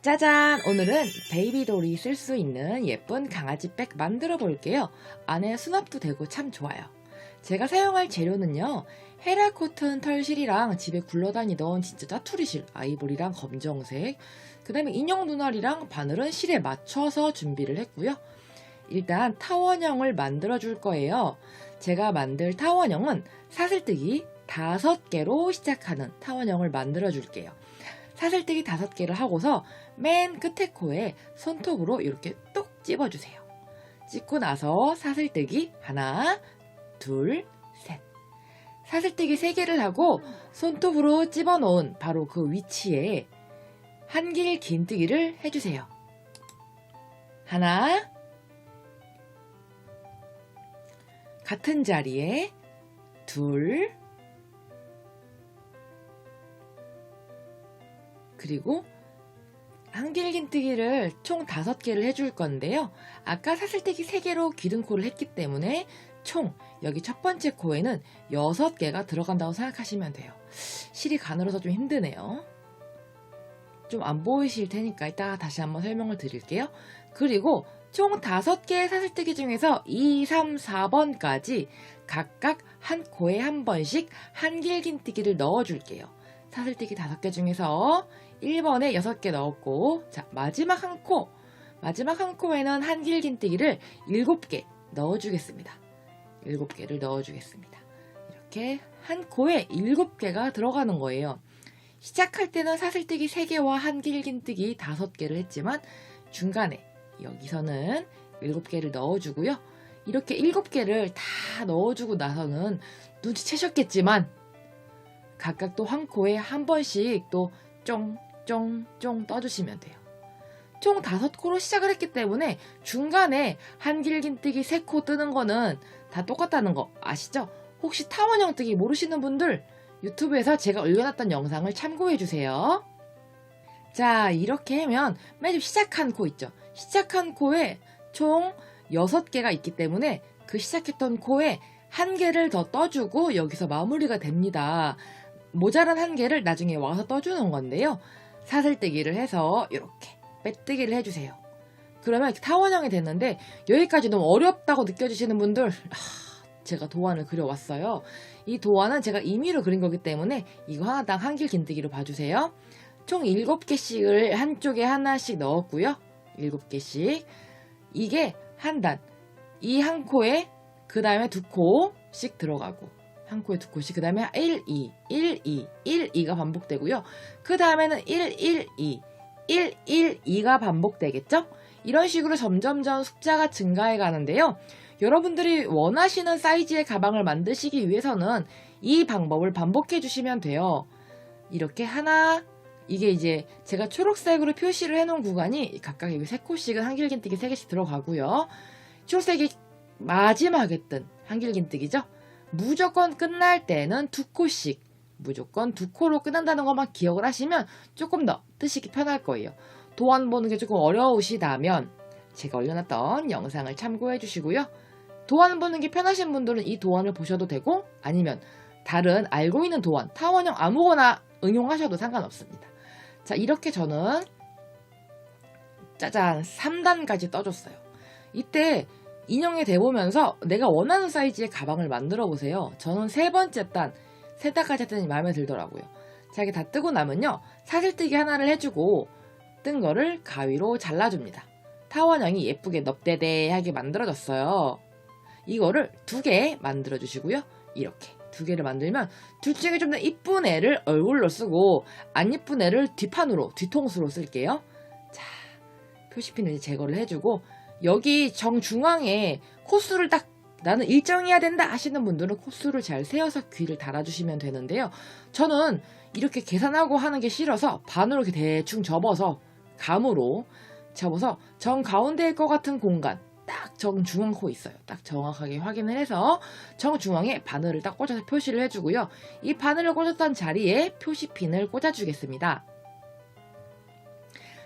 짜잔! 오늘은 베이비돌이 쓸 수 있는 예쁜 강아지백 만들어 볼게요. 안에 수납도 되고 참 좋아요. 제가 사용할 재료는요, 헤라 코튼 털실이랑 집에 굴러다니던 진짜 짜투리실 아이보리랑 검정색, 그 다음에 인형 눈알이랑 바늘은 실에 맞춰서 준비를 했고요. 일단 타원형을 만들어 줄 거예요. 제가 만들 타원형은 사슬뜨기 5개로 시작하는 타원형을 만들어 줄게요. 사슬뜨기 5개를 하고서 맨 끝에 코에 손톱으로 이렇게 똑 찝어주세요. 찍고 나서 사슬뜨기 하나, 둘, 셋. 사슬뜨기 3개를 하고 손톱으로 찝어놓은 바로 그 위치에 한길 긴뜨기를 해주세요. 하나, 같은 자리에 둘, 그리고 한길 긴뜨기를 총 5개를 해줄 건데요. 아까 사슬뜨기 3개로 기둥코를 했기 때문에 총 여기 첫 번째 코에는 6개가 들어간다고 생각하시면 돼요. 실이 가늘어서 좀 힘드네요. 좀 안 보이실 테니까 이따가 다시 한번 설명을 드릴게요. 그리고 총 5개의 사슬뜨기 중에서 2, 3, 4번까지 각각 한 코에 한 번씩 한길 긴뜨기를 넣어줄게요. 사슬뜨기 5개 중에서 1번에 6개 넣었고, 자, 마지막 한 코에는 한길 긴뜨기를 7개 넣어주겠습니다. 7개를 넣어주겠습니다. 이렇게 한 코에 7개가 들어가는 거예요. 시작할 때는 사슬뜨기 3개와 한길 긴뜨기 5개를 했지만 중간에 여기서는 7개를 넣어주고요. 이렇게 7개를 다 넣어주고 나서는 눈치채셨겠지만 각각 또 한 코에 한 번씩 또 쫑쫑쫑 떠주시면 돼요. 총 5코로 시작을 했기 때문에 중간에 한길 긴뜨기 3코 뜨는 거는 다 똑같다는 거 아시죠? 혹시 타원형 뜨기 모르시는 분들 유튜브에서 제가 올려놨던 영상을 참고해주세요. 자, 이렇게 하면 맨 시작한 코 있죠? 시작한 코에 총 6개가 있기 때문에 그 시작했던 코에 1개를 더 떠주고 여기서 마무리가 됩니다. 모자란 1개를 나중에 와서 떠주는 건데요. 사슬뜨기를 해서 이렇게 빼뜨기를 해주세요. 그러면 타원형이 됐는데 여기까지 너무 어렵다고 느껴지시는 분들, 제가 도안을 그려왔어요. 이 도안은 제가 임의로 그린 거기 때문에 이거 하나당 한길 긴뜨기로 봐주세요. 총 7개씩을 한쪽에 하나씩 넣었고요. 7개씩. 이게 한 단. 이 한 코에 그 다음에 2코씩 들어가고 한 코에 2코씩, 그 다음에 1, 2, 1, 2, 1, 2가 반복되고요. 그 다음에는 1, 1, 2, 1, 1, 2가 반복되겠죠? 이런 식으로 점점점 숫자가 증가해 가는데요. 여러분들이 원하시는 사이즈의 가방을 만드시기 위해서는 이 방법을 반복해 주시면 돼요. 이렇게 하나, 이게 이제 제가 초록색으로 표시를 해놓은 구간이 각각 여기 3코씩은 한길 긴뜨기 3개씩 들어가고요. 초록색이 마지막에 뜬 한길 긴뜨기죠. 무조건 끝날 때는 2코씩, 무조건 2코로 끝난다는 것만 기억을 하시면 조금 더 뜨시기 편할 거예요. 도안 보는 게 조금 어려우시다면 제가 올려놨던 영상을 참고해 주시고요. 도안 보는 게 편하신 분들은 이 도안을 보셔도 되고, 아니면 다른 알고 있는 도안, 타원형 아무거나 응용하셔도 상관없습니다. 자, 이렇게 저는 짜잔 3단까지 떠줬어요. 이때 인형에 대보면서 내가 원하는 사이즈의 가방을 만들어 보세요. 저는 3번째 단, 3단까지 했더니 마음에 들더라고요. 자, 이게 다 뜨고 나면요, 사슬뜨기 하나를 해주고 뜬 거를 가위로 잘라줍니다. 타원형이 예쁘게 넙대대하게 만들어졌어요. 이거를 2개 만들어 주시고요. 이렇게 2개를 만들면 둘 중에 좀 더 이쁜 애를 얼굴로 쓰고 안 이쁜 애를 뒷판으로, 뒤통수로 쓸게요. 자, 표시핀을 제거를 해주고 여기 정중앙에 코수를 딱 나는 일정해야 된다 하시는 분들은 코수를 잘 세워서 귀를 달아주시면 되는데요. 저는 이렇게 계산하고 하는 게 싫어서 반으로 이렇게 대충 접어서 감으로 접어서 정 가운데일 것 같은 공간, 딱 정중앙 코 있어요. 딱 정확하게 확인을 해서 정중앙에 바늘을 딱 꽂아서 표시를 해주고요. 이 바늘을 꽂았던 자리에 표시핀을 꽂아주겠습니다.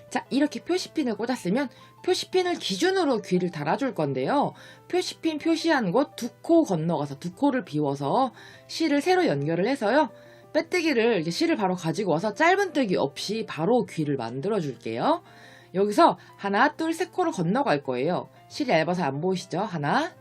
자, 이렇게 표시핀을 꽂았으면 표시핀을 기준으로 귀를 달아줄 건데요. 표시핀 표시한 곳 2코 건너가서 2코를 비워서 실을 새로 연결을 해서요. 빼뜨기를 이렇게 실을 바로 가지고 와서 짧은뜨기 없이 바로 귀를 만들어 줄게요. 여기서 하나, 둘, 셋 코를 건너갈 거예요. 실이 얇아서 안 보이시죠? 하나,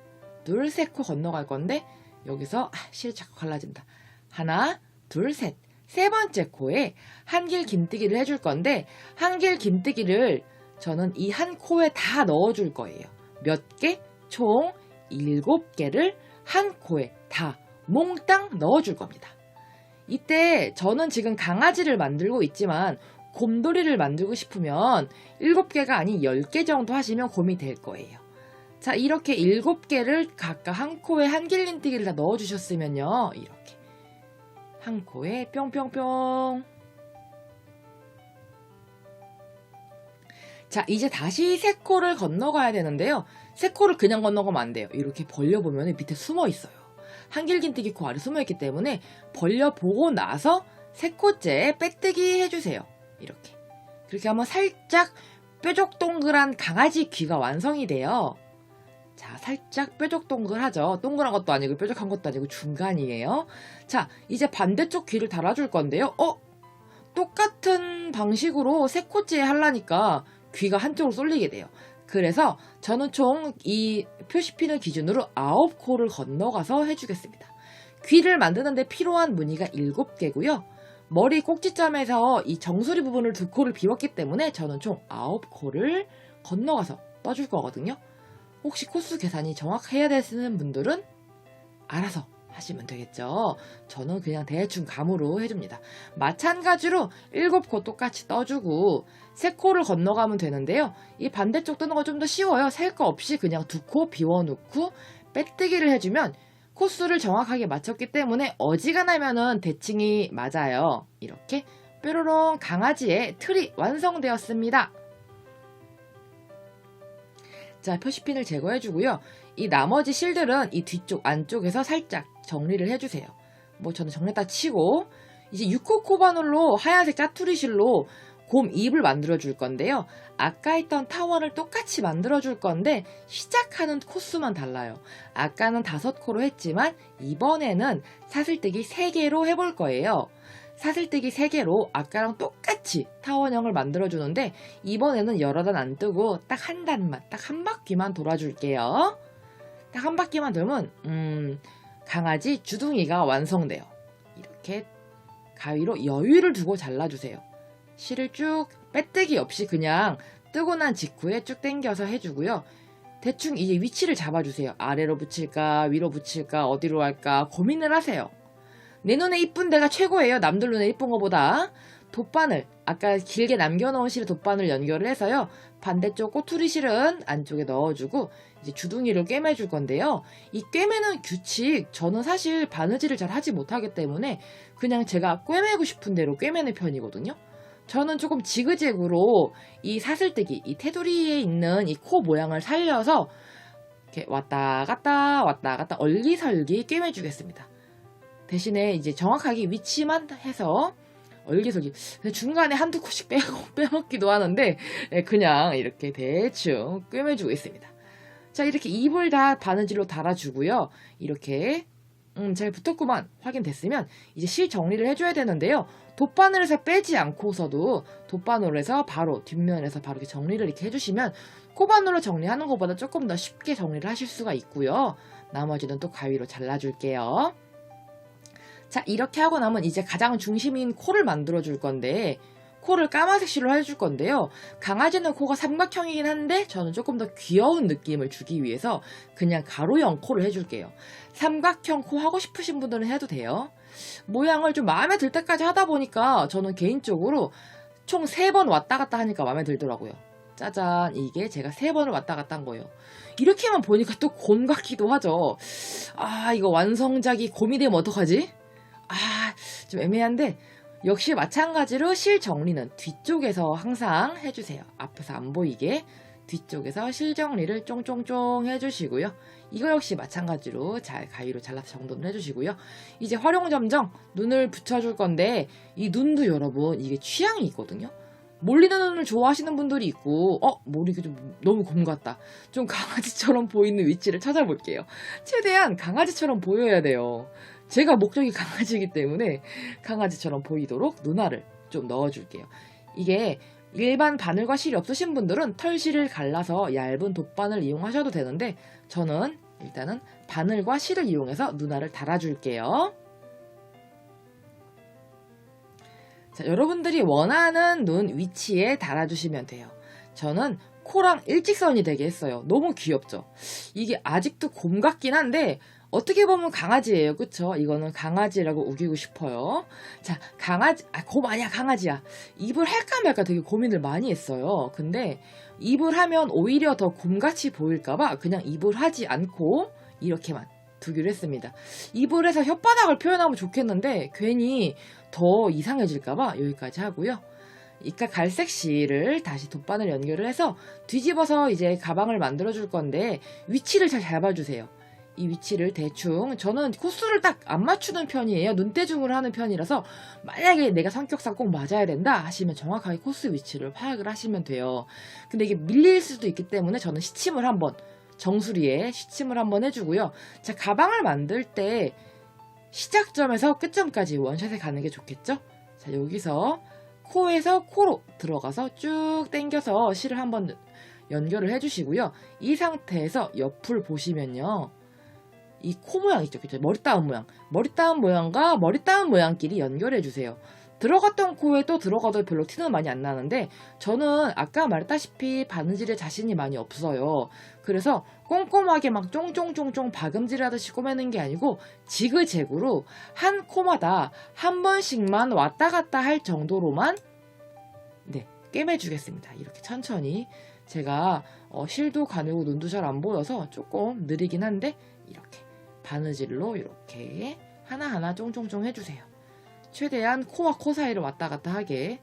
둘, 셋 코 건너갈 건데 여기서 실이 자꾸 갈라진다. 하나, 둘, 셋. 세 번째 코에 한길 긴뜨기를 해줄 건데 한길 긴뜨기를 저는 이 한 코에 다 넣어줄 거예요. 몇 개? 총 7개를 한 코에 다 몽땅 넣어줄 겁니다. 이때 저는 지금 강아지를 만들고 있지만 곰돌이를 만들고 싶으면 7개가 아닌 10개 정도 하시면 곰이 될 거예요. 자, 이렇게 7개를 각각 한 코에 한길 긴뜨기를 다 넣어주셨으면요. 이렇게 한 코에 뿅뿅뿅. 자, 이제 다시 세 코를 건너가야 되는데요. 세 코를 그냥 건너가면 안 돼요. 이렇게 벌려보면 밑에 숨어 있어요. 한길 긴뜨기 코 아래 숨어 있기 때문에 벌려보고 나서 세 코째 빼뜨기 해주세요. 이렇게. 그렇게 하면 살짝 뾰족동글한 강아지 귀가 완성이 돼요. 자, 살짝 뾰족동글하죠. 동그란 것도 아니고 뾰족한 것도 아니고 중간이에요. 자, 이제 반대쪽 귀를 달아줄 건데요. 똑같은 방식으로 세 코째 하려니까 귀가 한쪽으로 쏠리게 돼요. 그래서 저는 총 이 표시핀을 기준으로 9코를 건너가서 해주겠습니다. 귀를 만드는데 필요한 무늬가 7개고요. 머리 꼭지점에서 이 정수리 부분을 2코를 비웠기 때문에 저는 총 9코를 건너가서 떠줄 거거든요. 혹시 코수 계산이 정확해야 되시는 분들은 알아서 하시면 되겠죠. 저는 그냥 대충 감으로 해줍니다. 마찬가지로 7코 똑같이 떠주고 3코를 건너가면 되는데요. 이 반대쪽 뜨는 거 좀 더 쉬워요. 셀 거 없이 그냥 2코 비워놓고 빼뜨기를 해주면 코수를 정확하게 맞췄기 때문에 어지간하면은 대칭이 맞아요. 이렇게 뾰로롱 강아지의 틀이 완성되었습니다. 자, 표시핀을 제거해주고요. 이 나머지 실들은 이 뒤쪽 안쪽에서 살짝 정리를 해주세요. 뭐 저는 정리했다 치고 이제 6코 코바늘로 하얀색 짜투리 실로 곰 입을 만들어 줄 건데요. 아까 했던 타원을 똑같이 만들어 줄 건데 시작하는 코수만 달라요. 아까는 5코로 했지만 이번에는 사슬뜨기 3개로 해볼 거예요. 사슬뜨기 3개로 아까랑 똑같이 타원형을 만들어 주는데 이번에는 여러 단 안 뜨고 딱 한 단만, 딱 한 바퀴만 돌아줄게요. 딱 한 바퀴만 돌면 강아지 주둥이가 완성돼요. 이렇게 가위로 여유를 두고 잘라주세요. 실을 쭉 빼뜨기 없이 그냥 뜨고 난 직후에 쭉 당겨서 해주고요. 대충 이제 위치를 잡아주세요. 아래로 붙일까 위로 붙일까 어디로 할까 고민을 하세요. 내 눈에 이쁜 데가 최고예요. 남들 눈에 이쁜 것보다. 돗바늘, 아까 길게 남겨놓은 실에 돗바늘 연결을 해서요. 반대쪽 꼬투리 실은 안쪽에 넣어주고 이제 주둥이를 꿰매줄 건데요. 이 꿰매는 규칙, 저는 사실 바느질을 잘 하지 못하기 때문에 그냥 제가 꿰매고 싶은 대로 꿰매는 편이거든요. 저는 조금 지그재그로 이 사슬뜨기, 이 테두리에 있는 이 코 모양을 살려서 이렇게 왔다 갔다 얼기설기 꿰매주겠습니다. 대신에 이제 정확하게 위치만 해서 얼기설기 중간에 한두 코씩 빼먹기도 하는데 그냥 이렇게 대충 꿰매주고 있습니다. 자, 이렇게 입을 다 바느질로 달아주고요. 이렇게 잘 붙었구만 확인됐으면 이제 실 정리를 해줘야 되는데요. 돗바늘에서 빼지 않고서도 돗바늘에서 바로 뒷면에서 바로 이렇게 정리를 이렇게 해주시면 코바늘로 정리하는 것보다 조금 더 쉽게 정리를 하실 수가 있고요. 나머지는 또 가위로 잘라줄게요. 자, 이렇게 하고 나면 이제 가장 중심인 코를 만들어 줄 건데 코를 까만색 실로 해줄 건데요. 강아지는 코가 삼각형이긴 한데 저는 조금 더 귀여운 느낌을 주기 위해서 그냥 가로형 코를 해줄게요. 삼각형 코 하고 싶으신 분들은 해도 돼요. 모양을 좀 마음에 들 때까지 하다 보니까 저는 개인적으로 총 3번 왔다 갔다 하니까 마음에 들더라고요. 짜잔, 이게 제가 3번을 왔다 갔다 한 거예요. 이렇게만 보니까 또 곰 같기도 하죠. 아, 이거 완성작이 곰이 되면 어떡하지? 좀 애매한데 역시 마찬가지로 실 정리는 뒤쪽에서 항상 해주세요. 앞에서 안 보이게 뒤쪽에서 실 정리를 쫑쫑쫑 해주시고요. 이거 역시 마찬가지로 잘 가위로 잘라서 정돈을 해주시고요. 이제 활용점정 눈을 붙여줄 건데 이 눈도 여러분 이게 취향이 있거든요. 몰리는 눈을 좋아하시는 분들이 있고 몰리기 좀 너무 곰 같다. 좀 강아지처럼 보이는 위치를 찾아볼게요. 최대한 강아지처럼 보여야 돼요. 제가 목적이 강아지이기 때문에 강아지처럼 보이도록 눈알을 좀 넣어줄게요. 이게 일반 바늘과 실이 없으신 분들은 털실을 갈라서 얇은 돗바늘 이용하셔도 되는데 저는 일단은 바늘과 실을 이용해서 눈알을 달아줄게요. 자, 여러분들이 원하는 눈 위치에 달아주시면 돼요. 저는 코랑 일직선이 되게 했어요. 너무 귀엽죠? 이게 아직도 곰 같긴 한데 어떻게 보면 강아지예요. 그쵸? 이거는 강아지라고 우기고 싶어요. 자, 곰 아니야, 강아지야. 입을 할까 말까 되게 고민을 많이 했어요. 근데 입을 하면 오히려 더 곰같이 보일까봐 그냥 입을 하지 않고 이렇게만 두기로 했습니다. 입을 해서 혓바닥을 표현하면 좋겠는데 괜히 더 이상해질까봐 여기까지 하고요. 이까 갈색 실을 다시 돗바늘 연결을 해서 뒤집어서 이제 가방을 만들어 줄 건데 위치를 잘 잡아주세요. 이 위치를 대충 저는 코스를 딱 안 맞추는 편이에요. 눈대중으로 하는 편이라서 만약에 내가 성격상 꼭 맞아야 된다 하시면 정확하게 코스 위치를 파악을 하시면 돼요. 근데 이게 밀릴 수도 있기 때문에 저는 시침을 한번 정수리에 시침을 한번 해주고요. 자, 가방을 만들 때 시작점에서 끝점까지 원샷에 가는 게 좋겠죠? 자, 여기서 코에서 코로 들어가서 쭉 당겨서 실을 한번 연결을 해주시고요. 이 상태에서 옆을 보시면요. 이 코 모양 있죠? 그죠? 머리 따은 모양. 머리 따은 모양과 머리 따은 모양끼리 연결해주세요. 들어갔던 코에 또 들어가도 별로 티는 많이 안 나는데 저는 아까 말했다시피 바느질에 자신이 많이 없어요. 그래서 꼼꼼하게 막 쫑쫑쫑쫑 박음질하듯이 꼬매는 게 아니고 지그재그로 한 코마다 한 번씩만 왔다 갔다 할 정도로만 꿰매주겠습니다. 이렇게 천천히. 제가 실도 가늘고 눈도 잘 안 보여서 조금 느리긴 한데 이렇게 바느질로 이렇게 하나하나 쫑쫑쫑 해주세요. 최대한 코와 코 사이를 왔다 갔다 하게.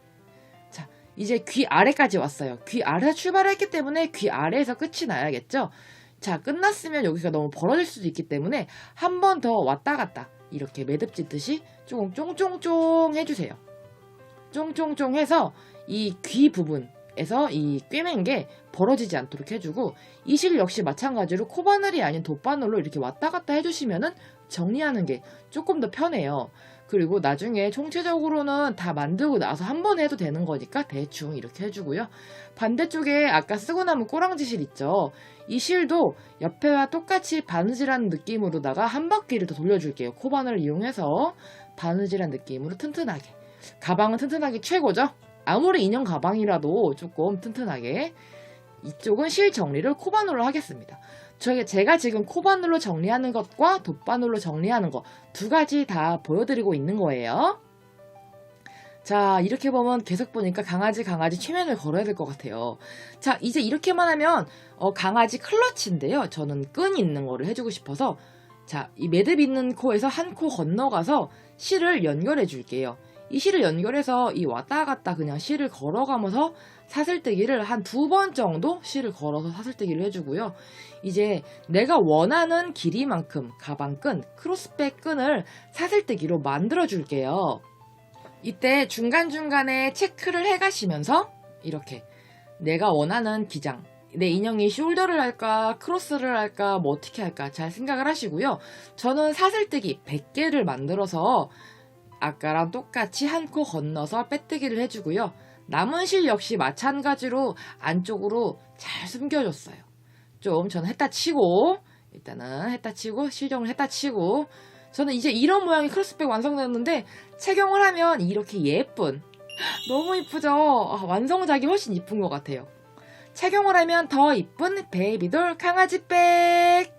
자, 이제 귀 아래까지 왔어요. 귀 아래에서 출발했기 때문에 귀 아래에서 끝이 나야겠죠? 자, 끝났으면 여기가 너무 벌어질 수도 있기 때문에 한 번 더 왔다 갔다 이렇게 매듭 짓듯이 조금 쫑쫑쫑 해주세요. 쫑쫑쫑 해서 이 귀 부분에서 이 꿰맨 게 벌어지지 않도록 해주고 이 실 역시 마찬가지로 코바늘이 아닌 돗바늘로 이렇게 왔다 갔다 해주시면은 정리하는 게 조금 더 편해요. 그리고 나중에 총체적으로는 다 만들고 나서 한 번에 해도 되는 거니까 대충 이렇게 해주고요. 반대쪽에 아까 쓰고 남은 꼬랑지 실 있죠? 이 실도 옆에와 똑같이 바느질하는 느낌으로다가 한 바퀴를 더 돌려줄게요. 코바늘을 이용해서 바느질한 느낌으로 튼튼하게. 가방은 튼튼하게 최고죠? 아무리 인형 가방이라도 조금 튼튼하게. 이쪽은 실 정리를 코바늘로 하겠습니다. 제가 지금 코바늘로 정리하는 것과 돗바늘로 정리하는 것 두 가지 다 보여드리고 있는 거예요. 자, 이렇게 보면 계속 보니까 강아지 최면을 걸어야 될 것 같아요. 자, 이제 이렇게만 하면 강아지 클러치인데요. 저는 끈 있는 거를 해주고 싶어서 자, 이 매듭 있는 코에서 한 코 건너가서 실을 연결해 줄게요. 이 실을 연결해서 이 왔다 갔다 그냥 실을 걸어가면서 사슬뜨기를 한 2번 정도 실을 걸어서 사슬뜨기를 해주고요. 이제 내가 원하는 길이만큼 가방끈, 크로스백 끈을 사슬뜨기로 만들어 줄게요. 이때 중간중간에 체크를 해가시면서 이렇게 내가 원하는 기장, 내 인형이 숄더를 할까 크로스를 할까 뭐 어떻게 할까 잘 생각을 하시고요. 저는 사슬뜨기 100개를 만들어서 아까랑 똑같이 한 코 건너서 빼뜨기를 해주고요. 남은 실 역시 마찬가지로 안쪽으로 잘 숨겨줬어요. 좀 저는 했다 치고 일단은 했다 치고 실정을 했다 치고 저는 이제 이런 모양의 크로스백 완성됐는데 착용을 하면 이렇게 예쁜 너무 이쁘죠? 완성작이 훨씬 이쁜 것 같아요. 착용을 하면 더 이쁜 베이비돌 강아지백